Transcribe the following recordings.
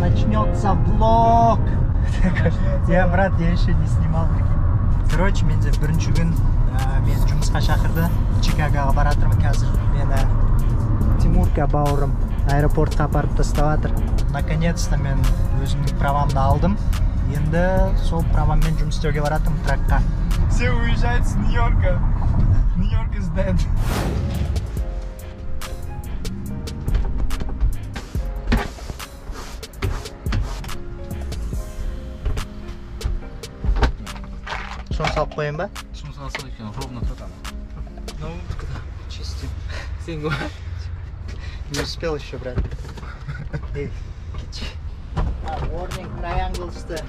начнется влог. Я, брат, я еще не снимал. Короче, менде бірінші күн мен жұмысқа шақырды. Чикагоға баратырмын қазір. Мені Тимурка бауырым аэропортқа апарып тастап жатыр. Наконец-то мен өзімнің правамды алдым. Енді сол праваммен жұмыс істеуге баратырмын тракқа. Все уезжают с Нью-Йорка. Нью-Йорк is dead. Шоны салып қойын ба? Шоны салсақ екен, ровно тұрады. Ну, чистим. Сен ғой? Не успел еще, брат. Эй, warning triangles-ты.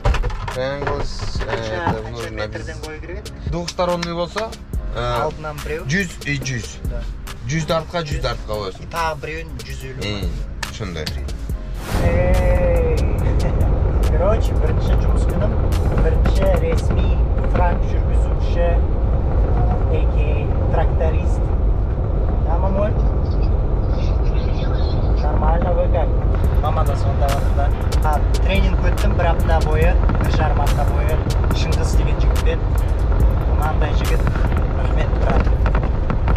Triangles, это нужно обязательно. Двухсторонний болса, алдынан біреу 100 и 100. 100 артқа, 100 артқа қоясың. Тағы біреуін 150. Сондай. Короче, бірінші жұмыс күнім, бірінші ресми франк жүргізуші, тракторист. Мамой? Нормально вы как? Мама да сонда да. Тренинг өттім бір апта бойы, бір жарым апта бойы. Шыңғыс деген жігітпен. Мынандай жігіт, рахмет, брат.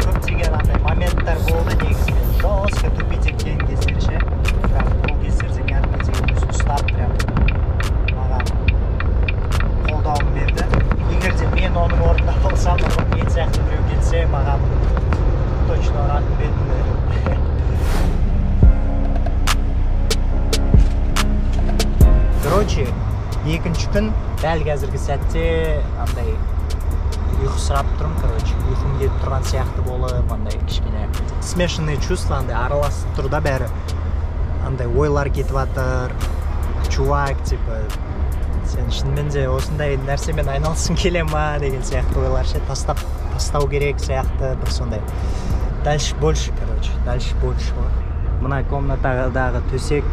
Көптеген андай моменттар болды негізінен. Жестко тупить еткен кездер ше. Бірақ бұл кездерде кәдімгідей өзін ұстап прям маған қолдауын берді. Егер де мен оның орнында болсам, мен сияқты біреу келсе, маған точно ұратын бетімді. Короче, екінші күн дәл қазіргі сәтте андай ұйқысырап тұрмын, короче, ұйқым келіп тұрған сияқты болып, андай кішкене смешанные чувства, андай араласып тұр да бәрі. Андай ойлар кетіп жатыр. Чувак, типа, сен шынымен де осындай нәрсемен айналысың келе ма деген сияқты ойлар ше, тастау керек сияқты, бір сондай. Дальше больше, короче, дальше больше. Мына комнатадағы төсек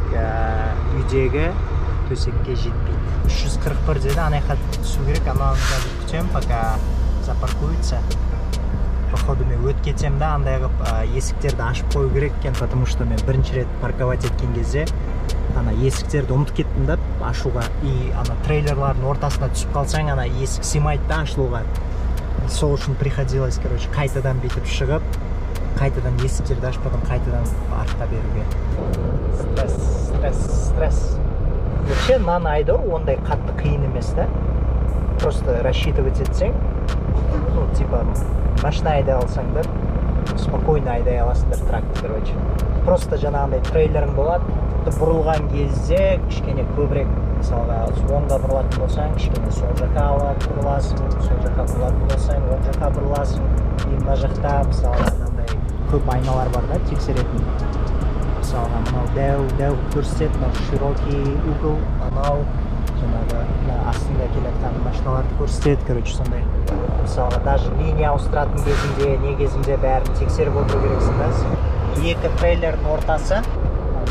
үйдегі төсекке жетпейді. 341 деді, анайқа түсу керек, ананы қазір күтем, пока запаркуется. Походу мен өт кетсем да, андай қып есіктерді ашып қою керек екен, потому что мен бірінші рет парковать еткен кезде ана есіктерді ұмытып кеттім да ашуға. И ана трейлерлардың ортасына түсіп қалсаң, ана есік сыймайды да ашылуға. Сол үшін приходилось, короче, қайтадан бетіп шығып, қайтадан есіктерді ашып, потом қайтадан артқа беруге. Стресс. Вообще, нан айдор ондай қатты қиын емес да. Просто рассчитывать етсең, ну, типа, машина айдай алсаңдар, спокойно айдай аласыңдар тракты, короче. Просто жаңағындай трейлерің болады, бұрылған кезде кішкене көбірек, мысалға, оңға бұрылатын болсаң, кішкене сол жаққа бұрыласың, сол жаққа бұрылатын болсаң, оң жаққа бұрыласың, и мына жақта, мысалға, андай көп айналар бар да, тексеретін. Мысалға, мынау дәу көрсетеді, мынау широкий угол, анау жаңағы астында келетін машиналарды көрсетеді, короче, сондай. Мысалға, даже линия ауыстыратын кезінде, не кезінде бәрін тексеріп отыру керексің да. Екі трейлердің ортасы,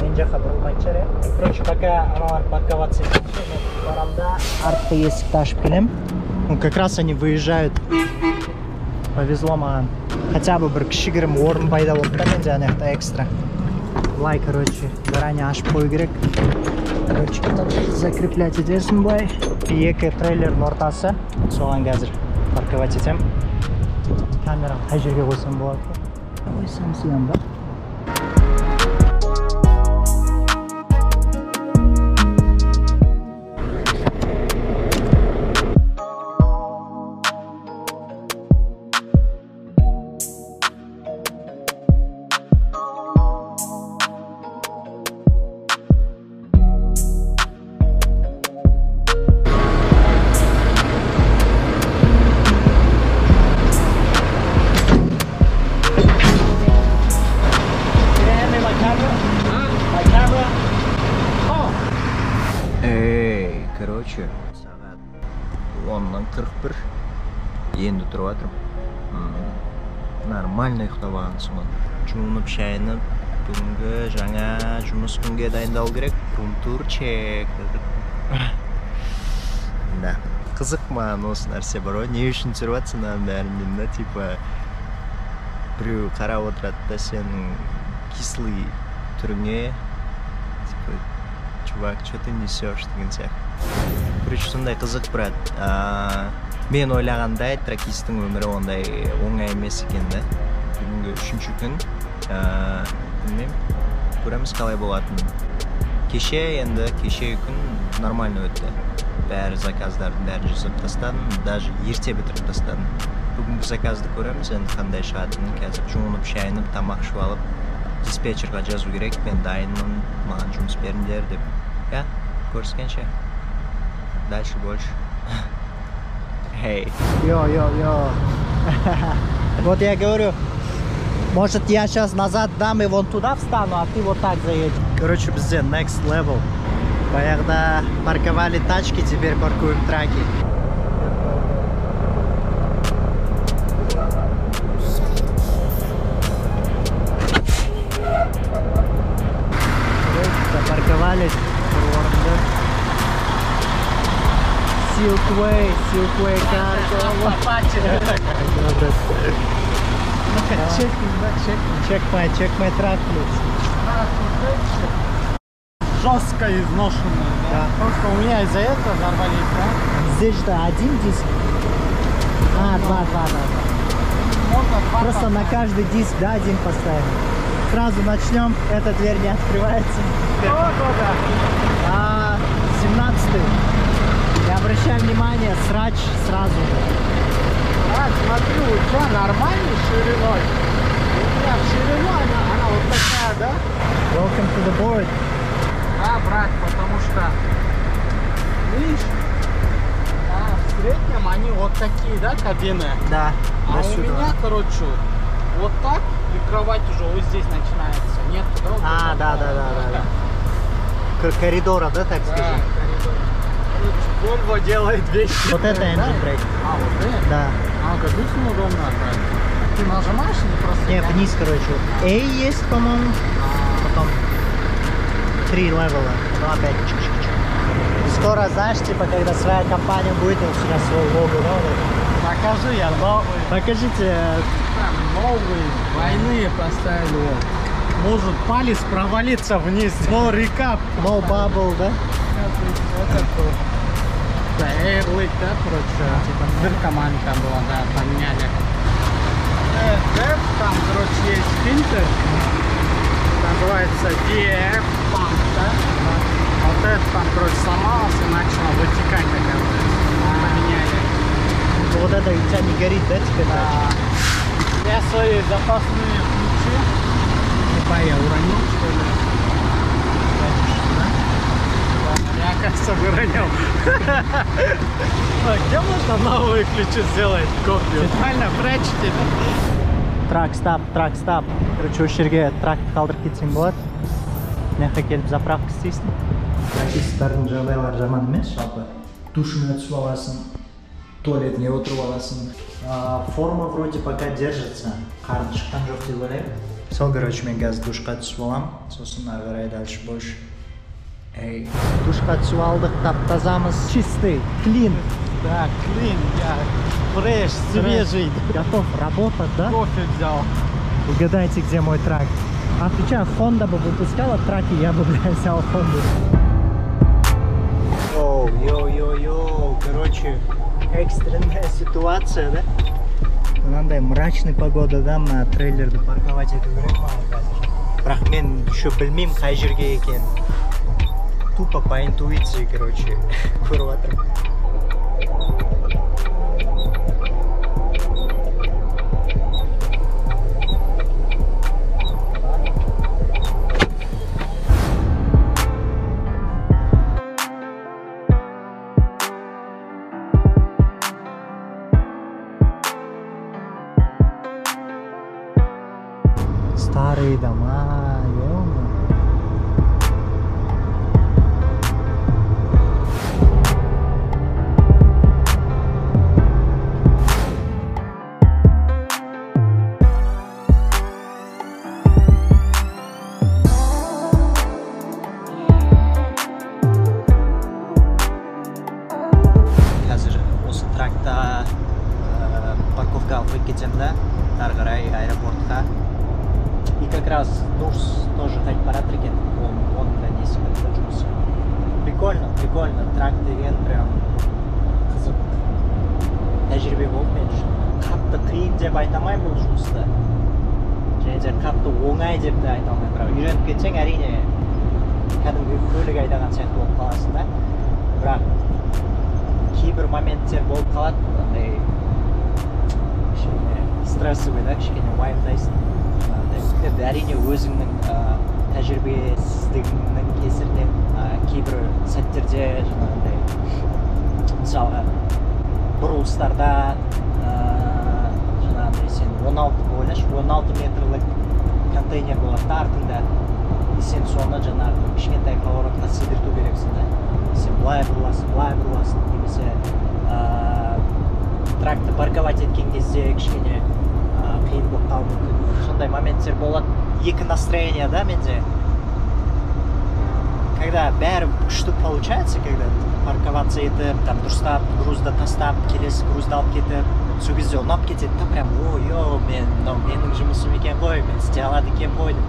мен жаққа бұрылмайтын шығар. Короче, пока аналар парковаться етсе, мен барамда артқы есікті ашып келем. Как раз они выезжают. Повезло маған. Хотя бы бір кішігірім орын пайда болды да менде анаяқта экстра. Былай, короче, заранее ашып қою керек. Короче, закреплять етесің былай. Екі трейлердің ортасы. Соған қазір парковать етем. Камерам қай жерге қойсам болады? Қойсам сыям ба? Короче, сағат 10:41 енді тұрып жатырмын. Нормально ұйықтаған соң. Жуынып шайынып, бүгінгі жаңа жұмыс күнге дайындалу керек. Рум-тур-чек. Да, қызық маған осы нәрсе бар ғой. Не үшін түсіріп жатсың бәрінен да, типа біреу қарап отырады да сенің кислый түріңе, типа чувак, что ты несешь деген сияқты. Короче, сондай қызық брат. Мен ойлағандай тракисттің өмірі ондай оңай емес екен да. Бүгінгі 3-ші күн. Білмеймін, көреміз қалай болатынын. Кеше күн нормально өтті. Бәрі заказдардың бәрін жасап тастадым, даже ерте бітіріп тастадым. Бүгінгі заказды көреміз, енді қандай шығатынын. Қазір жуынып, шайынып, тамақ ішіп алып, диспетчерға жазу керек, мен дайынмын, маған жұмыс беріңдер деп. Я, көріскенше. Дальше больше. Эй. Йо. Вот я говорю, может я сейчас назад дам и вон туда встану, а ты вот так заедешь. Короче, бізде next level. Баяғыда парковали тачки, теперь паркуем траки. Запарковались. Silkway car. Check my truck, please. Жестко изношенная, да? Просто у меня из-за этого взорвались, да? Здесь же один диск. Два. Можно два. Просто на каждый диск, да, один поставим. Сразу начнем. Эта дверь не открывается. 17-й. Не обращай внимания, срач сразу же. Смотри, у тебя нормальной шириной. У меня ширина, она вот такая, да? Welcome to the board. Да, брат, потому что, видишь, в среднем они вот такие, да, кабины? Да. А у меня, короче, вот так, и кровать уже вот здесь начинается. Нет, да. Коридора, да, так скажем? Volvo делает вещи. Вот это engine brake. Вот это? Да. Как обычно удобно, брат. Ты нажимаешь или просто? Не, вниз, короче. A есть, по-моему. Потом 3 левела. Потом опять чик-чик-чик. Скоро, знаешь, типа, когда своя компания будет, у тебя свой лого, да? Покажи, я новый. Покажите. Новые, двойные поставили. Может палец провалиться вниз. No recap. No bubble, да? Да, эйрлик, да, короче, типа дырка маленькая была, да, поменяли. Там, короче, есть фильтр, называется DF памп, да? Вот это там, короче, сломалось и начало вытекать, оказывается. Поменяли. Вот это у тебя не горит, да, теперь? Да. Я свои запасные ключи. Я уронил, что ли? Я, кажется, выронил. Где можно новые ключи сделать копию? Специально прячете. Трак стап. Короче, у жерге тракты қалдырып кетсең болады. Мына келіп заправка істейсің. Тракисттардың жағдайлары жаман емес, жалпы. Душыңа түсіп аласың, туалетіне отырып аласың. Форма вроде пока держится. Қарын шыққан жоқ деп ойлаймын. Сол, короче, мен қазір душқа түсіп аламын. Сосын ары қарай дальше больше. Эй, душқа түсіп алдық, тап-тазамыз. Чистый, клин. Да, клин, я фреш, свежий. Готов работать, да? Кофе взял. Угадайте, где мой трак. Отвечаю, Honda бы выпускала траки, я бы, блядь, взял Honda. Йоу. Короче, экстренная ситуация, да? Мынандай мрачный погода, да, на трейлерді парковать ету керек маған қазір. Бірақ мен еще білмеймін қай жерге екен. Тупо по интуиции, короче, көріп жатырмын. Старые дома, ё-моё. Қазір осы тракта парковка алып кетемін да, ары қарай аэропортқа. И как раз душ тоже хоть пора екен, он да не секунд жұмысы. прикольно. Трак деген прям қызық тәжірибе болды мен үшін. Қатты қиын деп айта алмаймын бұл жұмысты. Және де қатты оңай деп те айта алмаймын. Бірақ үйреніп кетсең, әрине кәдімгі көлік айдаған сияқты болып қаласың да. Бірақ кейбір моменттер болып қалады, андай кішкене стрессовый да, кішкене уайымдайсың. Енді әрине өзіңнің тәжірибесіздігіңнің кесірінен кейбір сәттерде жаңағындай мысалға бұрылыстарда жаңағындай сен 16 метрлік контейнер болады да артыңда, и сен соны жаңағы кішкентай поворотқа сыйдырту керексің да. Сен былай бұрыласың, немесе тракты парковать еткен кезде кішкене қиын болып қалуы мүмкін. Сондай моменттер болады. Екі настроение да менде. Когда бәрі күшті получается, когда парковаться етіп, там дұрыстап, грузды тастап, келесі грузды алып кетіп, сол кезде ұнап кетеді да, прям ой-ой, менің жұмысым екен ғой, мен істей алады екен ғой деп.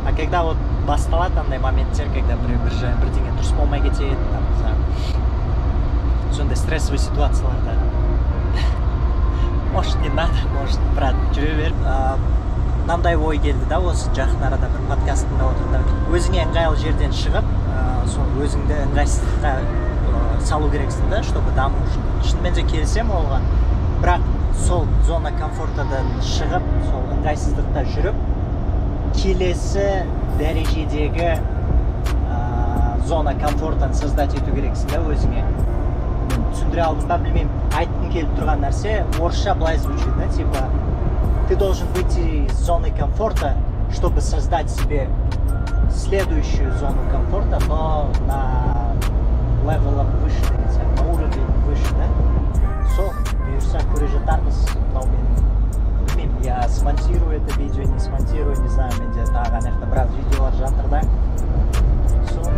А когда вот басталады андай моменттер, когда бірдеңе дұрыс болмай кетеді, там сондай стрессовый ситуацияларда может не надо, может брат жүре беріп мынандай ой келді да, осы жақын арада бір подкаст тыңдап отырғанда, өзіңе ыңғайлы жерден шығып сол өзіңді ыңғайсыздыққа салу керексің да, чтобы даму үшін. Шынымен де келісемін оған, бірақ сол зона комфортадан шығып, сол ыңғайсыздықта жүріп, келесі дәрежедегі зона комфортан создать ету керексің да өзіңе. Мен түсіндіре алдым ба, білмеймін, айтқым келіп тұрған нәрсе орысша былай звучит, да, типа ты должен выйти из зоны комфорта, чтобы создать себе следующую зону комфорта, но на левелом выше, на уровень выше, да? Сол, бұйырса көре жатармыз, мынау мен білмеймін, я смонтирую это видео, не смонтирую, не знаю, менде тағы анаяқта біраз видеолар жатыр да. Сол.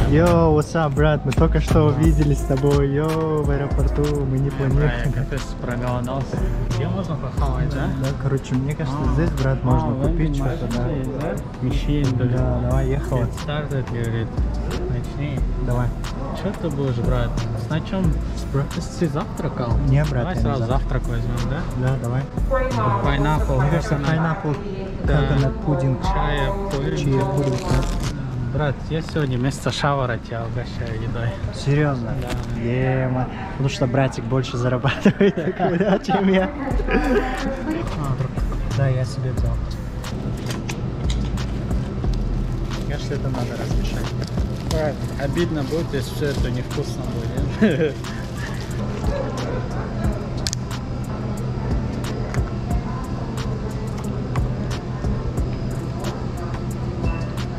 Йоу, what's up, брат? Мы только что увиделись с тобой, йоу, в аэропорту, мы не планировали. Я капец проголодался. Где можно похавать, да? Да, короче, мне кажется, здесь, брат, можно купить что-то, да. Мишень, Да, давай, ехала. Стартает, говорит, начни. Давай. Что ты будешь брать? На чем? Ты завтракал? Не, брат, давай я сразу не завтрак возьмем, да? Да, давай. Пайнапл. Мне кажется, pineapple, coconut pudding, Чая, чия пудинг. Брат, я сегодня вместо шавара тебя угощаю едой. Серьезно? Да. Ема. Потому что братик больше зарабатывает, чем я. Да, я себе взял. Кажется, это надо размешать. Правильно. Обидно будет, если все это невкусно будет.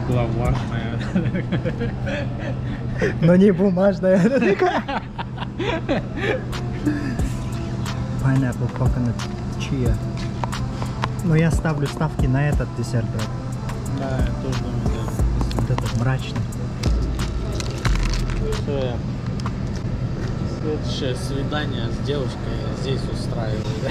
Главважная. Но не бумажная. Pineapple, coconut, chia. Но я ставлю ставки на этот десерт, брат. Да, я тоже думаю, да. Вот этот мрачный. Следующее свидание с девушкой здесь устраиваю.